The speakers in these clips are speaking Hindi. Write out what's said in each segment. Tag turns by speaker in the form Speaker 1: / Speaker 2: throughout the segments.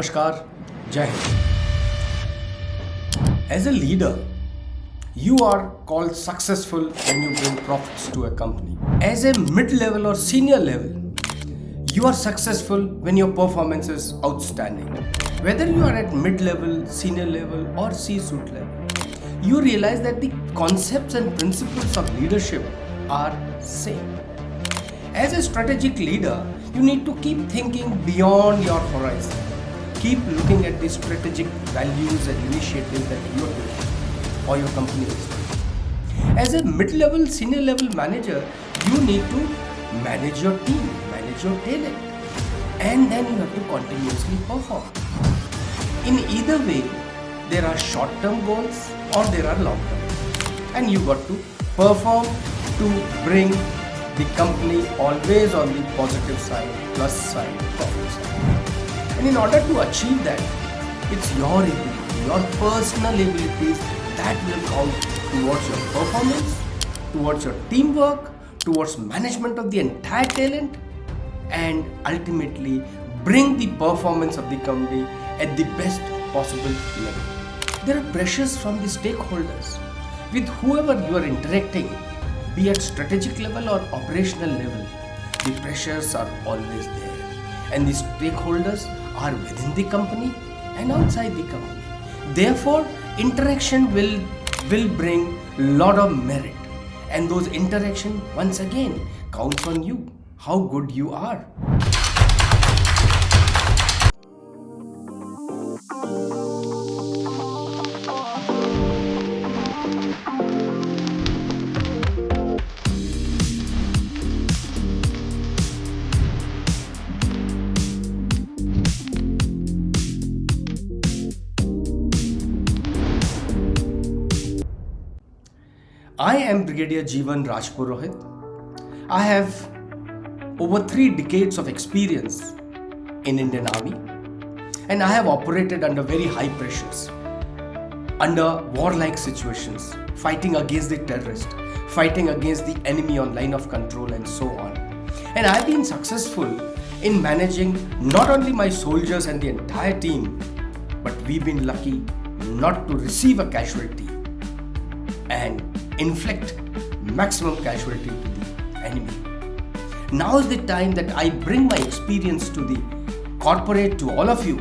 Speaker 1: Namaskar, Jai Hind. As a leader, you are called successful when you bring profits to a company. As a mid-level or senior level, you are successful when your performance is outstanding. Whether you are at mid-level, senior level or C-suite level, you realize that the concepts and principles of leadership are same. As a strategic leader, you need to keep thinking beyond your horizon. Keep looking at the strategic values and initiatives that you are doing or your company is doing. As a mid-level, senior level manager, you need to manage your team, manage your talent, and then you have to continuously perform. In either way, there are short-term goals or there are long-term, and you got to perform to bring the company always on the positive side, plus side, profit side. And in order to achieve that, it's your ability, your personal abilities that will count towards your performance, towards your teamwork, towards management of the entire talent, and ultimately bring the performance of the company at the best possible level. There are pressures from the stakeholders with whoever you are interacting, be at strategic level or operational level. The pressures are always there, and the stakeholders are within the company and outside the company. Therefore, interaction will bring lot of merit, and those interaction once again counts on you, how good you are. I am Brigadier Jeevan Rajpurohit. I have over 3 decades of experience in Indian Army, and I have operated under very high pressures, under warlike situations, fighting against the terrorist, fighting against the enemy on line of control and so on. And I have been successful in managing not only my soldiers and the entire team, but we've been lucky not to receive a casualty and inflict maximum casualty to the enemy. Now is the time that I bring my experience to the corporate, to all of you,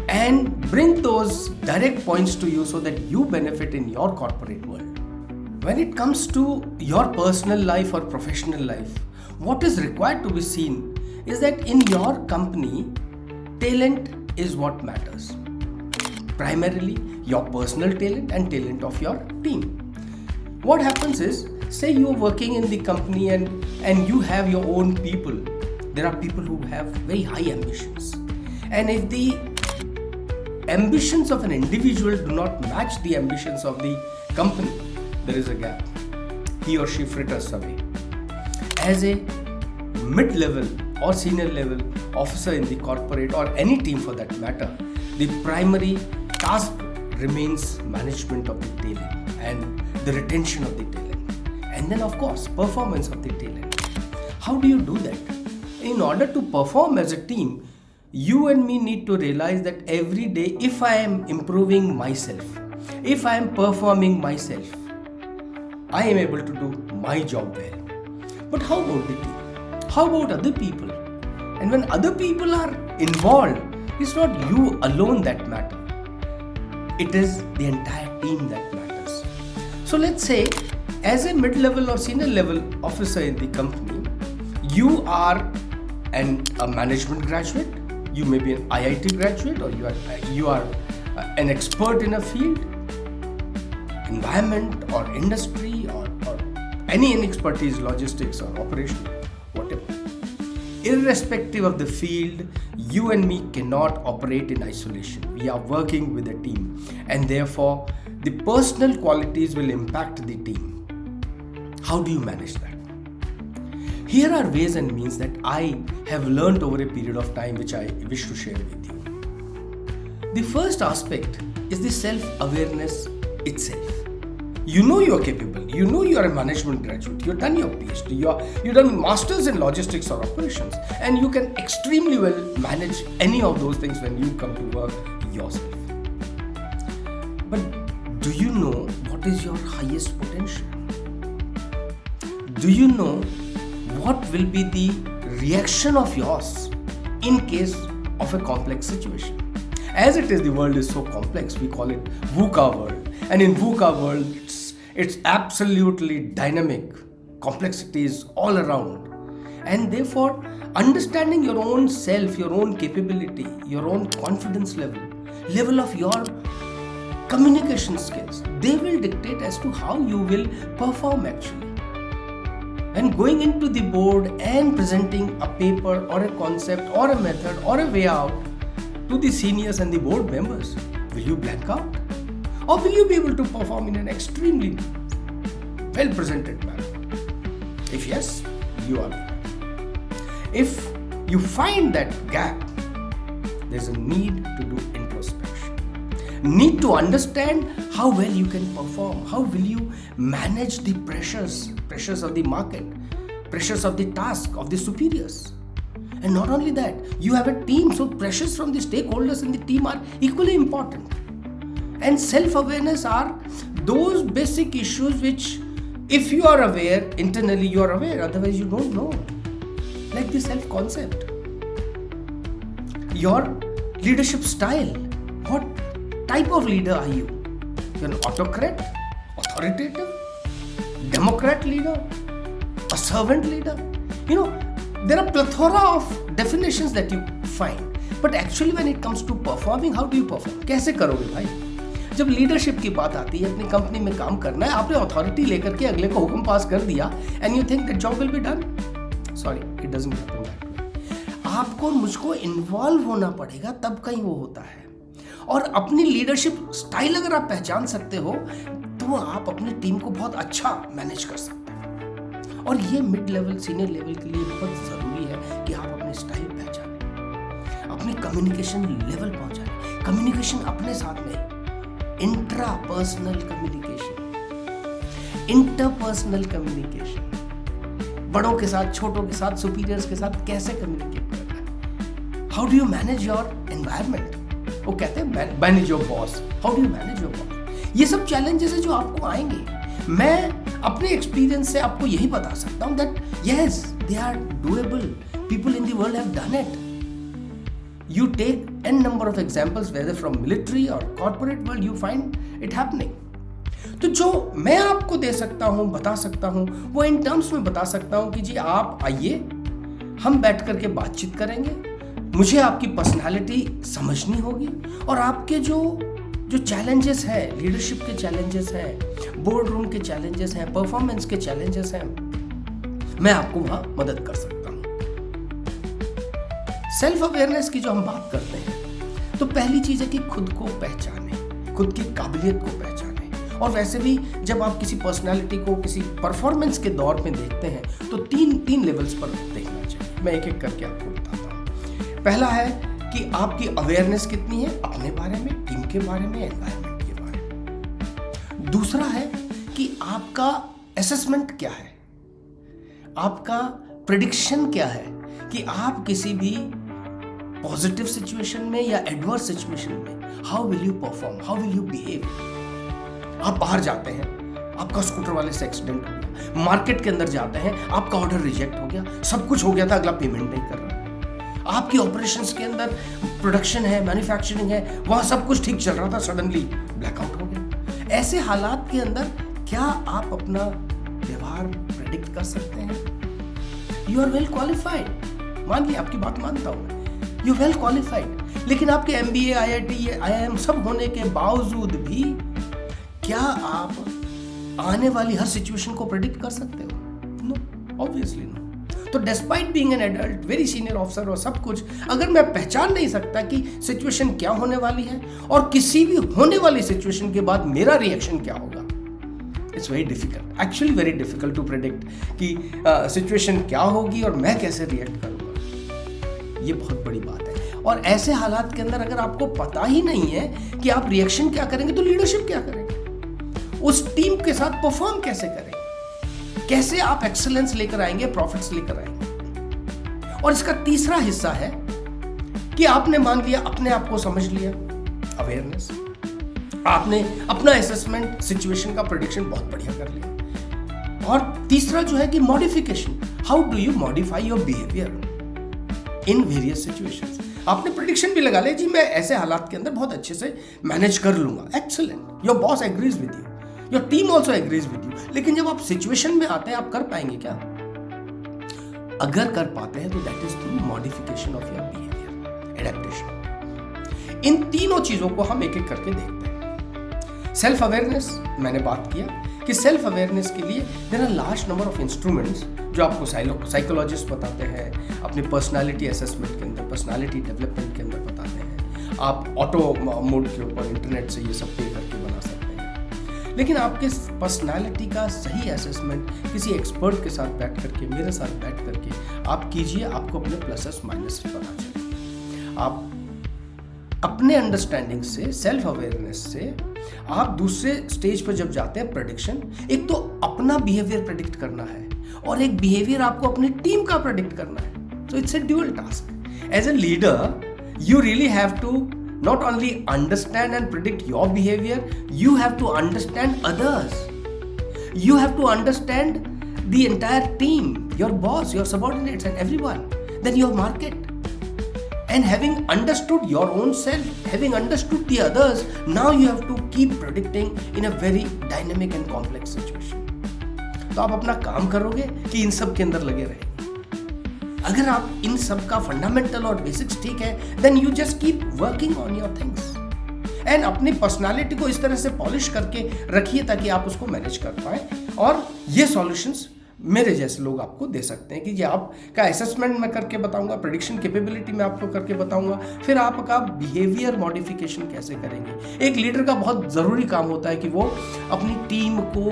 Speaker 1: and bring those direct points to you so that you benefit in your corporate world. When it comes to your personal life or professional life, what is required to be seen is that in your company, talent is what matters. Primarily your personal talent and talent of your team. What happens is, say you are working in the company and you have your own people. There are people who have very high ambitions. And if the ambitions of an individual do not match the ambitions of the company, there is a gap. He or she fritters away. As a mid-level or senior level officer in the corporate or any team for that matter, the primary task remains management of the talent and the retention of the talent, and then of course performance of the talent. How do you do that? In order to perform as a team, you and me need to realize that every day, if I am improving myself, if I am performing myself, I am able to do my job well. But how about the team? How about other people? And when other people are involved, it's not you alone that matter. It is the entire team that matters. So let's say, as a mid-level or senior level officer in the company, you are a management graduate, you may be an IIT graduate, or you are an expert in a field, environment or industry or any expertise, logistics or operational, whatever. Irrespective of the field, you and me cannot operate in isolation. We are working with a team, and therefore the personal qualities will impact the team. How do you manage that? Here are ways and means that I have learned over a period of time, which I wish to share with you. The first aspect is the self-awareness itself. You know you are capable. You know you are a management graduate. You've done your PhD. You've done masters in logistics or operations, and you can extremely well manage any of those things when you come to work yourself. But do you know what is your highest potential? Do you know what will be the reaction of yours in case of a complex situation? As it is, the world is so complex. We call it VUCA world. And in VUCA world, it's absolutely dynamic. Complexity is all around. And therefore, understanding your own self, your own capability, your own confidence level of your communication skills, they will dictate as to how you will perform actually. And going into the board and presenting a paper or a concept or a method or a way out to the seniors and the board members, will you blank out? Or will you be able to perform in an extremely well presented manner? If yes, you are. If you find that gap, there's a need to do introspection. Need to understand how well you can perform. How will you manage the pressures of the market, pressures of the task, of the superiors. And not only that, you have a team, so pressures from the stakeholders in the team are equally important. And self-awareness are those basic issues which, if you are aware, internally you are aware, otherwise you don't know. Like the self-concept. Your leadership style. What type of leader are you? You're an autocrat, authoritative, democrat leader, a servant leader. There are plethora of definitions that you find. But actually when it comes to performing, how do you perform? कैसे करोगे भाई? जब लीडरशिप की बात आती है, अपनी कंपनी में काम करना है, आपने अथॉरिटी लेकर के अगले को हुक्म पास कर दिया and you think that job will be done? Sorry, it doesn't happen that way. आपको और मुझको इन्वॉल्व होना पड़ेगा, तब कहीं वो होता है. और अपनी लीडरशिप स्टाइल अगर आप पहचान सकते हो तो आप अपनी टीम को बहुत अच्छा मैनेज कर सकते हैं. और ये मिड लेवल, सीनियर लेवल के लिए बहुत ज़रूरी है कि आप अपने स्टाइल पहचानें, अपने कम्युनिकेशन लेवल पहुंचाएं. कम्युनिकेशन अपने साथ में, इंट्रापर्सनल कम्युनिकेशन, इंटरपर्सनल कम्युनिकेशन, बड़ों के साथ, छोटों के साथ, सुपीरियर्स के साथ कैसे कम्युनिकेट करना है. How do you manage your environment. वो कहते हैं manage your boss. How do you manage your boss. ये सब चैलेंजेस है जो आपको आएंगे. मैं अपने एक्सपीरियंस से आपको यही बता सकता हूं that yes, they are doable. People in the world have done it. You take n number of examples, whether from military or corporate world, you find it happening. तो जो मैं आपको दे सकता हूँ, बता सकता हूँ, वो इन टर्म्स में बता सकता हूँ कि जी आप आइए, हम बैठ करके बातचीत करेंगे, मुझे आपकी पर्सनालिटी समझनी होगी और आपके जो चैलेंजेस हैं, लीडरशिप के चैलेंजेस हैं, बोर्ड रूम के चैलेंजेस हैं, परफॉर्मेंस के चैलेंजेस हैं, मैं आपको वहाँ मदद कर सकता हूँ. सेल्फ अवेयरनेस की जो हम बात करते हैं तो पहली चीज है कि खुद को पहचानें, खुद की काबिलियत को पहचानें. और वैसे भी जब आप किसी पर्सनालिटी को किसी परफॉर्मेंस के दौर में देखते हैं तो तीन लेवल्स पर देखना चाहिए. मैं एक एक करके आपको बताता हूँ. पहला है कि आपकी अवेयरनेस कितनी है अपने बारे में, टीम के बारे में, एनवायरनमेंट के बारे में. दूसरा है कि आपका असेसमेंट क्या है, आपका प्रेडिक्शन क्या है कि आप किसी भी पॉजिटिव सिचुएशन में या एडवर्स सिचुएशन में how will you perform, how will you behave. आप बाहर जाते हैं, आपका स्कूटर वाले से एक्सीडेंट हो गया, मार्केट के अंदर जाते हैं, आपका ऑर्डर रिजेक्ट हो गया, सब कुछ हो गया था, अगला पेमेंट नहीं कर रहा. आपकी ऑपरेशंस के अंदर प्रोडक्शन है, मैन्युफैक्चरिंग है, वहां सब कुछ ठीक चल रहा था, सडनली ब्लैकआउट हो गया. ऐसे हालात के अंदर क्या आप अपना व्यवहार प्रेडिक्ट कर सकते हैं? यू आर वेल क्वालिफाइड, मान लिया, आपकी बात मानता हूं, यू वेल क्वालिफाइड, लेकिन आपके MBA, IIT, IIM सब होने के बावजूद भी क्या आप आने वाली हर सिचुएशन को प्रेडिक्ट कर सकते हो? No, obviously no. तो despite being an adult, very senior officer और सब कुछ, अगर मैं पहचान नहीं सकता कि सिचुएशन क्या होने वाली है और किसी भी होने वाली सिचुएशन के बाद मेरा रिएक्शन क्या होगा, it's very difficult, actually very difficult to predict कि सिचुएशन क्या होगी और मैं कैसे रिएक्ट करूंगा. ये बहुत बड़ी बात है. और ऐसे हालात के अंदर अगर आपको पता ही नहीं है कि आप रिएक्शन क्या करेंगे तो लीडरशिप क्या करेंगे. उस टीम के साथ परफॉर्म कैसे करेंगे, कैसे आप एक्सेलेंस लेकर आएंगे, प्रॉफिट्स लेकर आएंगे। और इसका तीसरा हिस्सा है कि आपने मान लिया, अपने आप को समझ लिया, अवेयरनेस, आपने अपना असेसमेंट, सिचुएशन का प्रेडिक्शन बहुत बढ़िया कर लिया। और तीसरा जो है कि modification, how do you modify your behaviour in various situations. आपने प्रेडिक्शन भी लगा लिया, जी मैं ऐसे हालात के अंदर बहुत अच्छे से मैनेज कर लूंगा, excellent, your boss agrees with you, your team also agrees with you. लेकिन जब आप सिचुएशन में आते हैं, आप कर पाएंगे क्या? अगर कर पाते हैं तो that is through modification of your behaviour, adaptation. इन तीनों चीजों को हम एक एक करके देखते हैं। सेल्फ अवेयरनेस, मैंने बात किया कि सेल्फ अवेयरनेस के लिए there are large number of instruments जो आपको साइकोलॉजिस्ट बताते हैं, अपने पर्सनालिटी असेसमेंट के अंदर, पर्सनालिटी डेवलपमेंट के अंदर बताते हैं। आप ऑटो मोड के ऊपर इंटरनेट से ये सब पे करके बना सकते हैं। लेकिन आपके पर्सनालिटी का सही असेसमेंट किसी एक्सपर्ट के साथ बैठ करके, मेरे साथ बैठ करके आप कीजिए, आपको अपने प्लसेस माइनस पता चले। आप अपने अंडरस्टैंडिंग से, सेल्फ अवेयरनेस से आप दूसरे स्टेज पर जब जाते हैं, प्रेडिक्शन, एक तो अपना बिहेवियर प्रेडिक्ट करना है और एक बिहेवियर आपको अपनी टीम का प्रेडिक्ट करना है। So it's a dual task. As a leader you really have to not only understand and predict your behavior, you have to understand others. You have to understand the entire team, your boss, your subordinates and everyone, then your market. And having understood your own self, having understood the others, now you have to keep predicting in a very dynamic and complex situation. तो आप अपना काम करोगे कि इन सब के अंदर लगे रहे? अगर आप इन सब का फंडामेंटल और बेसिक्स ठीक है, then you just keep working on your things and अपनी पर्सनालिटी को इस तरह से पॉलिश करके रखिए ताकि आप उसको मैनेज कर पाए। और ये सॉल्यूशंस मेरे जैसे लोग आपको दे सकते हैं कि ये आपका असेसमेंट मैं करके बताऊंगा, प्रेडिक्शन कैपेबिलिटी मैं आपको करके बताऊंगा, फिर आपका बिहेवियर मॉडिफिकेशन कैसे करेंगे। एक लीडर का बहुत ज़रूरी काम होता है कि वो अपनी टीम को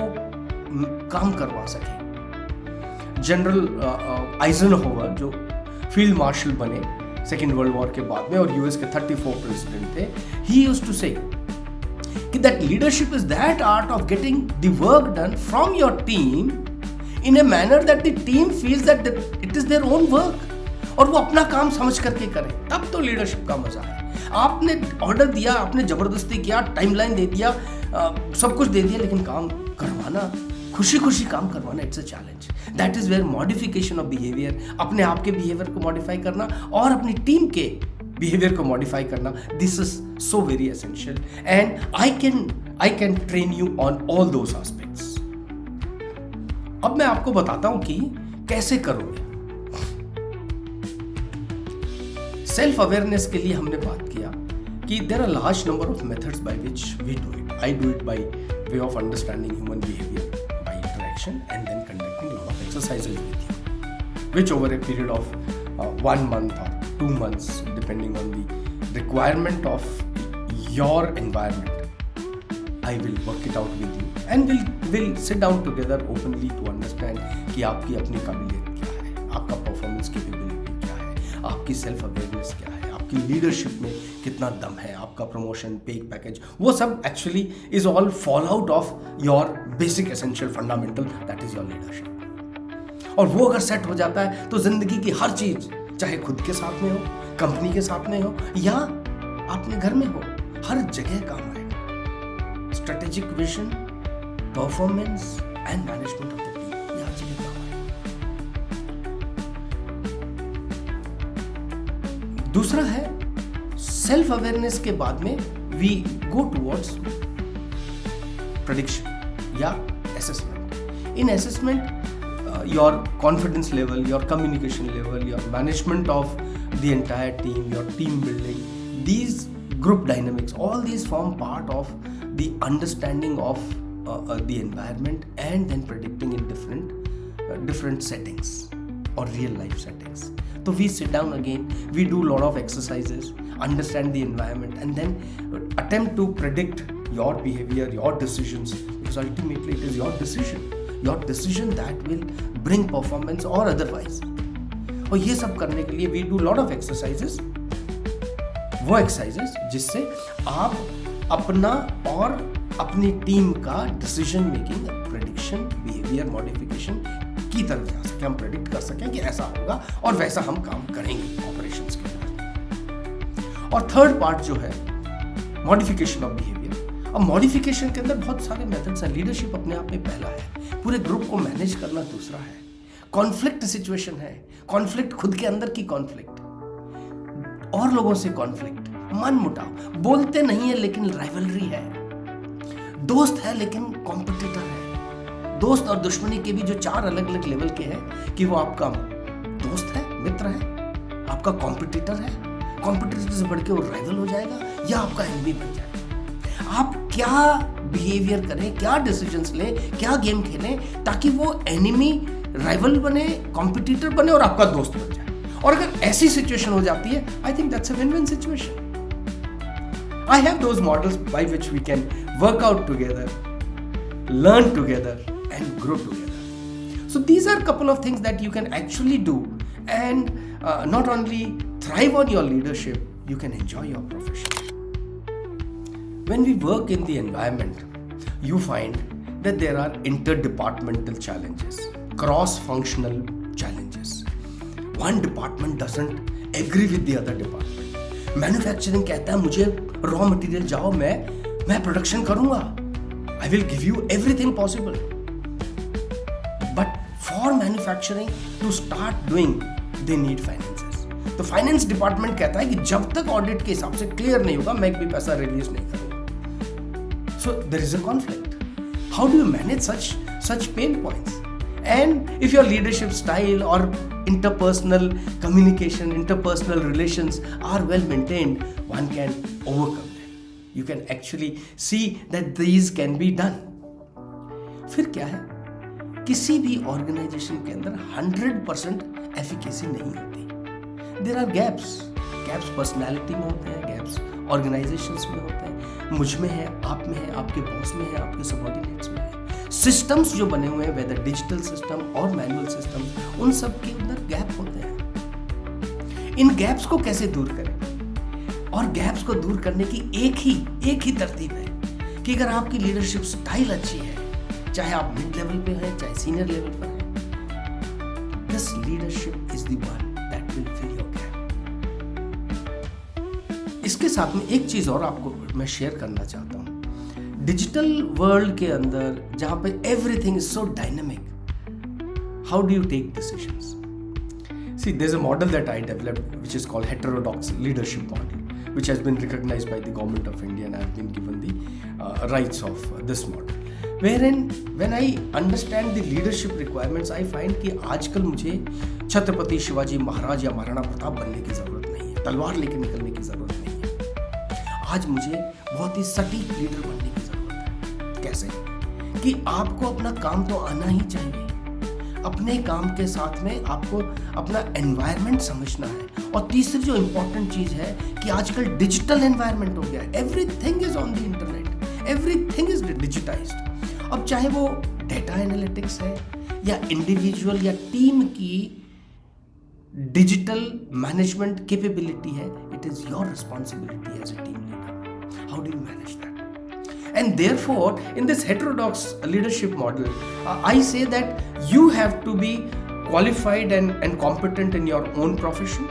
Speaker 1: काम करवा सके। जनरल आइजनहोवर जो फील्ड मार्शल बने सेकेंड वर्ल्ड वॉर के बाद में और यूएस के 34 प्रेसिडेंट थे, ही यूज्ड टू से कि that leadership is that art of getting the work done from your team in a manner that the team feels that it is their own work, और वो अपना काम समझ करके करें, तब तो लीडरशिप का मजा है। आपने ऑर्डर दिया, आपने जबरदस्ती किया, टाइमलाइन दे दिया, सब कुछ दे दिया, लेकिन काम करवाना, खुशी खुशी काम करवाना, it's a challenge. That is where modification of behaviour, अपने आप के बिहेवियर को मॉडिफाई करना और अपनी टीम के बिहेवियर को मॉडिफाई करना, this is so very essential and I can train you on all those aspects. अब मैं आपको बताता हूं कि कैसे करोगे। सेल्फ अवेयरनेस के लिए हमने बात किया कि there are large number of methods by which we do it. I do it by way of understanding human behaviour and then conducting a lot of exercises with you, which over a period of 1 month or 2 months, depending on the requirement of your environment, I will work it out with you and we'll sit down together openly to understand कि आपकी अपनी काबिलियत क्या है, आपका परफॉर्मेंस कैपेबिलिटी क्या है, आपकी सेल्फ अवेयरनेस क्या है, आपकी लीडरशिप में कितना दम है, आपका प्रमोशन, पे पैकेज, वो सब actually is all fall out of your basic essential fundamental, that is your leadership. और वो अगर सेट हो जाता है तो जिंदगी की हर चीज, चाहे खुद के साथ में हो, कंपनी के साथ में हो या अपने घर में हो, हर जगह काम आएगा। Strategic vision, performance and management of the team, ये हर जगह काम आएगा। दूसरा है सेल्फ अवेयरनेस के बाद में वी गो टुवर्ड्स प्रेडिक्शन या assessment. In assessment your confidence level, your communication level, your management of the entire team, your team building, these group dynamics, all these form part of the understanding of the environment and then predicting in different settings or real life settings. So we sit down again, we do lot of exercises, understand the environment and then attempt to predict your behavior, your decisions, because ultimately it is your decision that will bring performance or otherwise. और ये सब करने के लिए we do lot of exercises, वो exercises जिससे आप अपना और अपनी टीम का decision making, prediction, behaviour modification की तरफ जा सके, हम प्रेडिक्ट कर सकें कि ऐसा होगा और वैसा हम काम करेंगे ऑपरेशंस के अंदर। और थर्ड पार्ट जो है मॉडिफिकेशन ऑफ बिहेवियर। अब मॉडिफिकेशन के अंदर बहुत सारे मेथड्स हैं। लीडरशिप अपने आप में पहला है, पूरे ग्रुप को मैनेज करना दूसरा है, कॉन्फ्लिक्ट सिचुएशन है, कॉन्फ्लिक्ट खुद के अंदर की कॉन्फ्लिक्ट और लोगों से कॉन्फ्लिक्ट, मन मुटाव, बोलते नहीं है लेकिन राइवलरी है, दोस्त है लेकिन कॉम्पिटिटर है। दोस्त और दुश्मनी के भी जो 4 अलग अलग लेवल के हैं कि वो आपका दोस्त है, मित्र है, आपका कॉम्पिटिटर है, कॉम्पिटिटर से बढ़ के वो राइवल हो जाएगा या आपका एनिमी बन जाएगा। आप क्या बिहेवियर करें, क्या डिसीजंस लें, क्या गेम खेलें ताकि वो एनिमी राइवल बने, कॉम्पिटिटर बने और आपका दोस्त बन जाए। और अगर ऐसी सिचुएशन हो जाती है, I think that's a win win situation. I have those models by which we can work out together, learn together, and grow together. So these are a couple of things that you can actually do, and not only thrive on your leadership, you can enjoy your profession. When we work in the environment, you find that there are interdepartmental challenges, cross-functional challenges. One department doesn't agree with the other department. Manufacturing कहता है मुझे रॉ मटेरियल जाओ, मैं प्रोडक्शन करूंगा, I will give you everything possible, but for manufacturing to start doing they need finances. तो फाइनेंस डिपार्टमेंट कहता है कि जब तक ऑडिट के हिसाब से क्लियर नहीं होगा मैं एक भी पैसा रिलीज नहीं करूंगा। So there is a conflict. How do you manage such pain points? And if your leadership style or interpersonal communication, interpersonal relations are well maintained, one can overcome them. You can actually see that these can be done. फिर क्या है, किसी भी ऑर्गेनाइजेशन के अंदर 100% एफिकेसी नहीं होती। There are gaps पर्सनैलिटी में होते हैं, गैप्स ऑर्गेनाइजेशंस में होते हैं, मुझ में है, आप में है, आपके बॉस में है, आपके सबऑर्डिनेट्स में है। सिस्टम्स जो बने हुए हैं, वेदर डिजिटल सिस्टम और मैनुअल सिस्टम, उन सब के अंदर गैप होते हैं। इन गैप्स को कैसे दूर करें? और गैप्स को दूर करने की एक ही तरतीब है कि अगर आपकी लीडरशिप स्टाइल अच्छी है, चाहे आप मिड लेवल पे हैं, चाहे सीनियर लेवल पर हैं, this leadership is the one that will fill your gap. इसके साथ में एक चीज और आपको मैं शेयर करना चाहता हूं। डिजिटल वर्ल्ड के अंदर जहां पे everything is so dynamic, how do you take decisions? See, there's a model that I developed which is called heterodox leadership model, which has been recognized by the government of India, and I have been given the rights of this model. Wherein when I understand the leadership requirements, I find कि आजकल मुझे छत्रपति शिवाजी महाराज या महाराणा प्रताप बनने की जरूरत नहीं है, तलवार लेके निकलने की जरूरत नहीं है। आज मुझे बहुत ही सटीक लीडर बनने की जरूरत है। कैसे? कि आपको अपना काम तो आना ही चाहिए, अपने काम के साथ में आपको अपना एनवायरनमेंट समझना है। और तीसरी जो इंपॉर्टेंट चीज है कि आजकल डिजिटल एनवायरनमेंट हो गया है, everything is on the internet, everything is digitised. अब चाहे वो डेटा एनालिटिक्स है या इंडिविजुअल या टीम की डिजिटल मैनेजमेंट कैपेबिलिटी है, it is your responsibility as a team leader. How do you manage that? And therefore, in this heterodox leadership model, I say that you have to be qualified and competent in your own profession.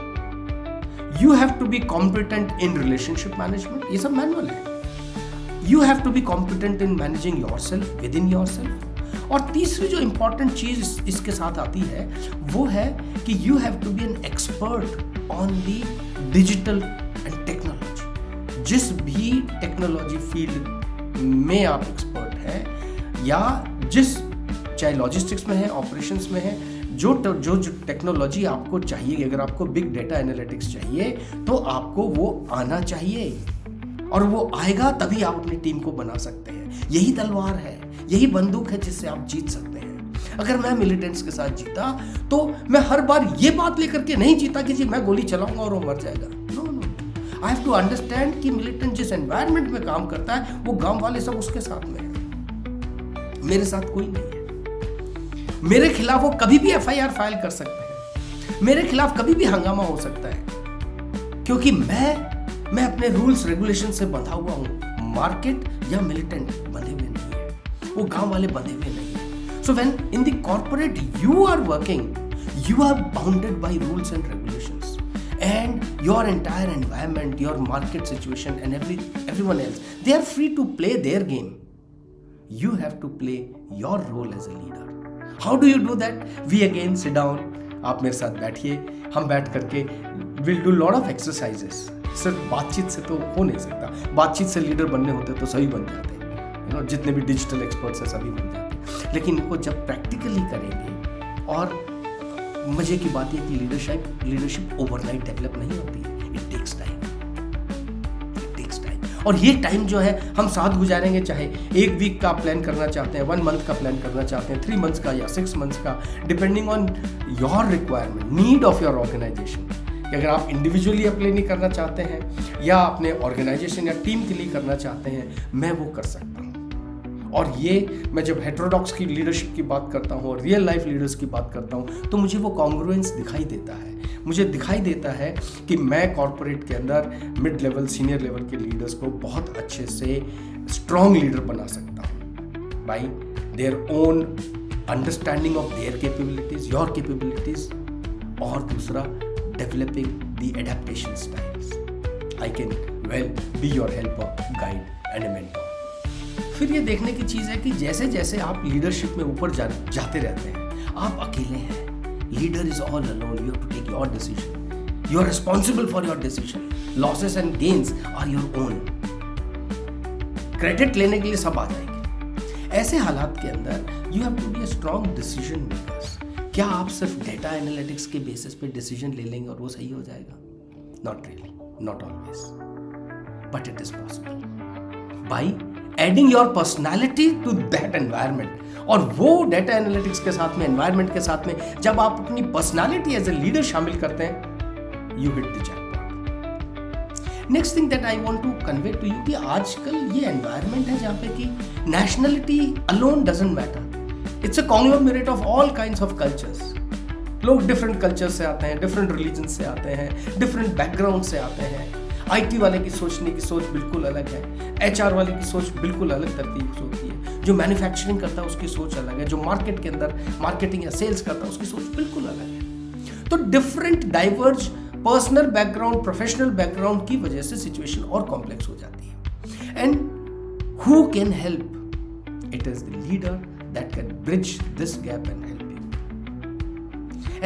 Speaker 1: You have to be competent in relationship management. ये सब manual है. You have to be competent in managing yourself, within yourself. और तीसरी जो important चीज इसके साथ आती है वो है कि you have to be an expert on the digital and technology. जिस भी टेक्नोलॉजी फील्ड में आप एक्सपर्ट हैं या जिस चाहे लॉजिस्टिक्स में है, ऑपरेशंस में है, जो टेक्नोलॉजी आपको चाहिए, अगर आपको बिग डेटा एनालिटिक्स चाहिए तो आपको वो आना चाहिए और वो आएगा तभी आप अपनी टीम को बना सकते हैं। यही तलवार है, यही बंदूक है जिससे आप जीत सकते हैं। अगर मैं मिलिटेंट्स के साथ जीता तो मैं हर बार ये बात लेकर के नहीं जीता कि जी मैं गोली चलाऊंगा और वो मर जाएगा। No, I have to understand कि मिलिटेंट जिस एनवायरनमेंट में काम करता है वो गांव वाले सब उसके साथ में है, मेरे साथ कोई नहीं है। मेरे खिलाफ वो कभी भी एफआईआर फाइल कर सकते हैं, मेरे खिलाफ कभी भी हंगामा हो सकता है, क्योंकि मैं अपने रूल्स रेगुलेशन से बंधा हुआ हूं, मार्केट या मिलिटेंट बंधे हुए नहीं है, वो गांव वाले बंधे हुए नहीं है। So when in the corporate you are working, you are bounded by rules and regulations, and your entire environment, your market situation, and everyone else, they are free to play their game. You have to play your role as a leader. How do you do that? We again sit down. आप मेरे साथ बैठिए, हम बैठ करके we'll do lot of exercises. सिर्फ बातचीत से तो हो नहीं सकता, बातचीत से लीडर बनने होते तो सभी बन जाते, जितने भी डिजिटल एक्सपर्ट्स हैं सभी बन जाते, लेकिन इनको जब प्रैक्टिकली करेंगे, और मजे की बात यह कि लीडरशिप ओवरनाइट डेवलप नहीं होती, इट टेक्स टाइम। और ये टाइम जो है हम साथ गुजारेंगे, चाहे 1 वीक का प्लान करना चाहते हैं, 1 मंथ का प्लान करना चाहते हैं, 3 मंथ्स का या 6 मंथ्स का, depending on your requirement, need of your organisation. कि अगर आप इंडिविजुअली अप्लाई नहीं करना चाहते हैं या अपने ऑर्गेनाइजेशन या टीम के लिए करना चाहते हैं, मैं वो कर सकता हूँ। और ये मैं जब हेटेरोडॉक्स की लीडरशिप की बात करता हूँ और रियल लाइफ लीडर्स की बात करता हूँ, तो मुझे वो कॉन्ग्रुएंस दिखाई देता है। मुझे दिखाई देता है कि मैं कॉर्पोरेट के अंदर मिड लेवल, सीनियर लेवल के लीडर्स को बहुत अच्छे से स्ट्रॉन्ग लीडर बना सकता हूँ bye their own understanding of their capabilities, your capabilities, और दूसरा developing the adaptation styles. I can well be your helper, guide and A mentor. फिर ये देखने की चीज़ है कि जैसे जैसे आप लीडरशिप में ऊपर जाते रहते हैं, आप अकेले हैं, leader is all alone, you have to take your decision, you are responsible for your decision, losses and gains are your own. Credit लेने के लिए सब आ जाएंगे। ऐसे हालात के अंदर you have to be a strong decision makers. क्या आप सिर्फ डेटा एनालिटिक्स के बेसिस पे डिसीजन ले लेंगे और वो सही हो जाएगा? Not really, not always, but it is possible by adding your personality to that environment. और वो डेटा एनालिटिक्स के साथ में, एनवायरमेंट के साथ में जब आप अपनी पर्सनैलिटी एज ए लीडर शामिल करते हैं, you hit the jackpot. Next thing that I want to convey to you कि आजकल ये एनवायरमेंट है जहां पे कि nationality alone doesn't matter, it's a conglomerate of all kinds of cultures. लोग डिफरेंट कल्चर से आते हैं, डिफरेंट रिलीजन से आते हैं, डिफरेंट बैकग्राउंड से आते हैं। आईटी वाले की सोचने की सोच बिल्कुल अलग है, एचआर वाले की सोच बिल्कुल अलग तरतीब से होती है, जो मैन्युफैक्चरिंग करता है उसकी सोच अलग है, जो मार्केट के अंदर मार्केटिंग या सेल्स करता है उसकी सोच बिल्कुल अलग है। तो different diverge personal background, professional background की वजह से सिचुएशन और कॉम्प्लेक्स हो जाती है। And who can help? It is the leader that can bridge this gap and help.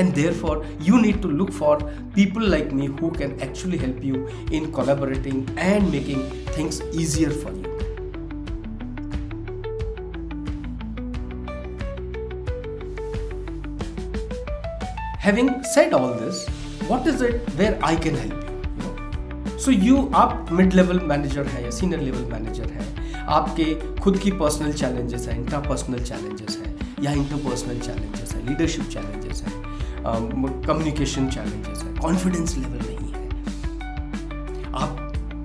Speaker 1: And therefore, you need to look for people like me who can actually help you in collaborating and making things easier for you. Having said all this, what is it where I can help you? So आप मिड लेवल मैनेजर है या सीनियर लेवल मैनेजर है, आपके खुद की पर्सनल चैलेंजेस है, इंट्रापर्सनल चैलेंजेस है या इंटरपर्सनल चैलेंजेस है, लीडरशिप चैलेंजेस है, कम्युनिकेशन चैलेंजेस है, कॉन्फिडेंस लेवल नहीं है, आप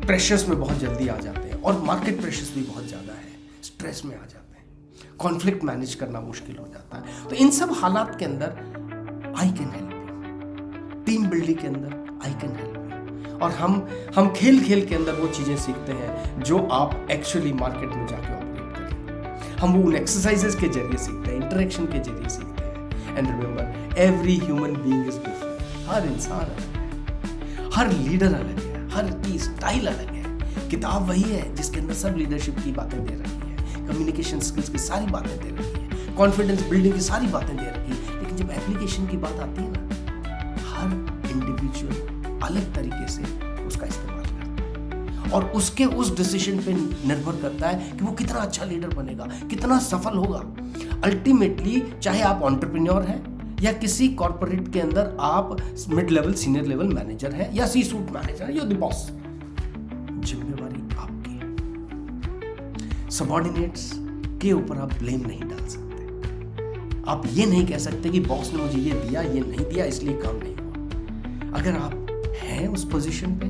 Speaker 1: प्रेशर्स में बहुत जल्दी आ जाते हैं और मार्केट प्रेशर्स भी बहुत ज़्यादा है, स्ट्रेस में आ जाते हैं, कॉन्फ्लिक्ट मैनेज करना मुश्किल हो जाता है। तो इन सब हालात के अंदर I can help you, team building के अंदर आई कैन हेल्प यू। और हम खेल खेल के अंदर वो चीज़ें सीखते हैं जो आप एक्चुअली मार्केट में जाके ऑपरेट करें। हम वो उन एक्सरसाइजेस के जरिए सीखते हैं, इंटरेक्शन के जरिए सीखते हैं। And remember, every human being is different. हर इंसान अलग है, हर लीडर अलग है, हर की स्टाइल अलग है। किताब वही है जिसके अंदर सब लीडरशिप की बातें दे रखी है, कम्युनिकेशन स्किल्स की सारी बातें दे रखी है, कॉन्फिडेंस बिल्डिंग की सारी बातें दे रखी है। लेकिन जब एप्लीकेशन की बात आती है ना, हर इंडिविजुअल अलग तरीके से उसका इस्तेमाल करता है और उसके उस डिसीजन पे निर्भर करता है कि वो कितना अच्छा लीडर बनेगा, कितना सफल होगा। अल्टीमेटली चाहे आप एंटरप्रेन्योर हैं या किसी कॉर्पोरेट के अंदर आप mid level, senior level manager हैं या सी सूट मैनेजर है, यू द बॉस, जिम्मेवारी आपकी है। सबऑर्डिनेट्स के ऊपर आप ब्लेम नहीं डाल सकते। आप ये नहीं कह सकते कि बॉस ने मुझे ये दिया, ये नहीं दिया, इसलिए काम नहीं हुआ। अगर आप हैं उस पोजीशन पे,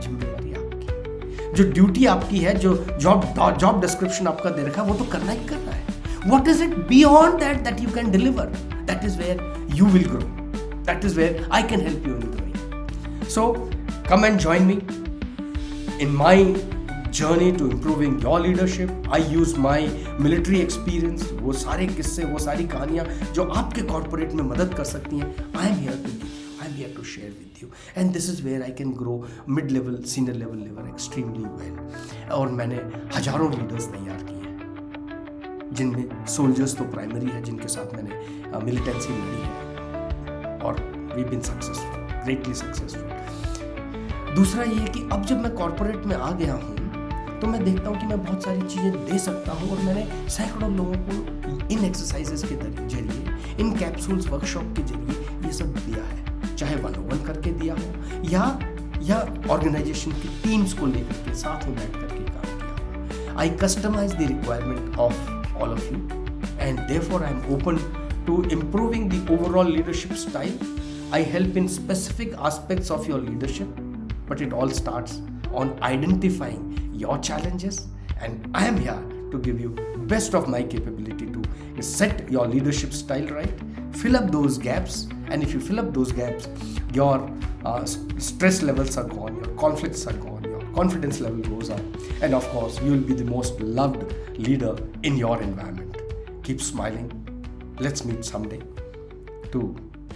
Speaker 1: जिम्मेवारी आपकी, जो ड्यूटी आपकी है, जो जॉब डिस्क्रिप्शन आपका दे रखा है, वो तो करना ही करना है। What is it beyond that you can deliver? That is where you will grow. That is where I can help you in growing. So come and join me in my journey to improving your leadership. I use my military experience, वो सारे किस्से, वो सारी कहानियाँ जो आपके कॉर्पोरेट में मदद कर सकती हैं. I am here to give you, I am here to share with you, and this is where I can grow mid-level, senior level extremely well. और मैंने हजारों लीडर्स तैयार किए हैं, जिनमें सोल्जर्स तो प्राइमरी है, जिनके साथ मैंने मिलिटेंसी लड़ी है, और we've been successful, greatly successful. दूसरा ये कि अब जब मैं कॉर्पोरेट में आ गया हूँ तो मैं देखता हूँ कि मैं बहुत सारी चीज़ें दे सकता हूँ, और मैंने सैकड़ों लोगों को इन एक्सरसाइजेस के जरिए, इन कैप्सूल्स वर्कशॉप के जरिए ये सब दिया है, चाहे 1-on-1 करके दिया हो या ऑर्गेनाइजेशन की टीम्स को लेकर के साथ में बैठ करके काम किया हो. I customise the requirement of all of you, and therefore I am open to improving the overall leadership style. I help in specific aspects of your leadership, but it all starts on identifying your challenges, and I am here to give you best of my capability to set your leadership style right, fill up those gaps, and if you fill up those gaps, your stress levels are gone, your conflicts are gone, your confidence level goes up, and of course you will be the most loved leader in your environment. Keep smiling. Let's meet someday to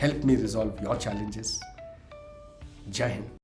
Speaker 1: help me resolve your challenges. Jai Hind.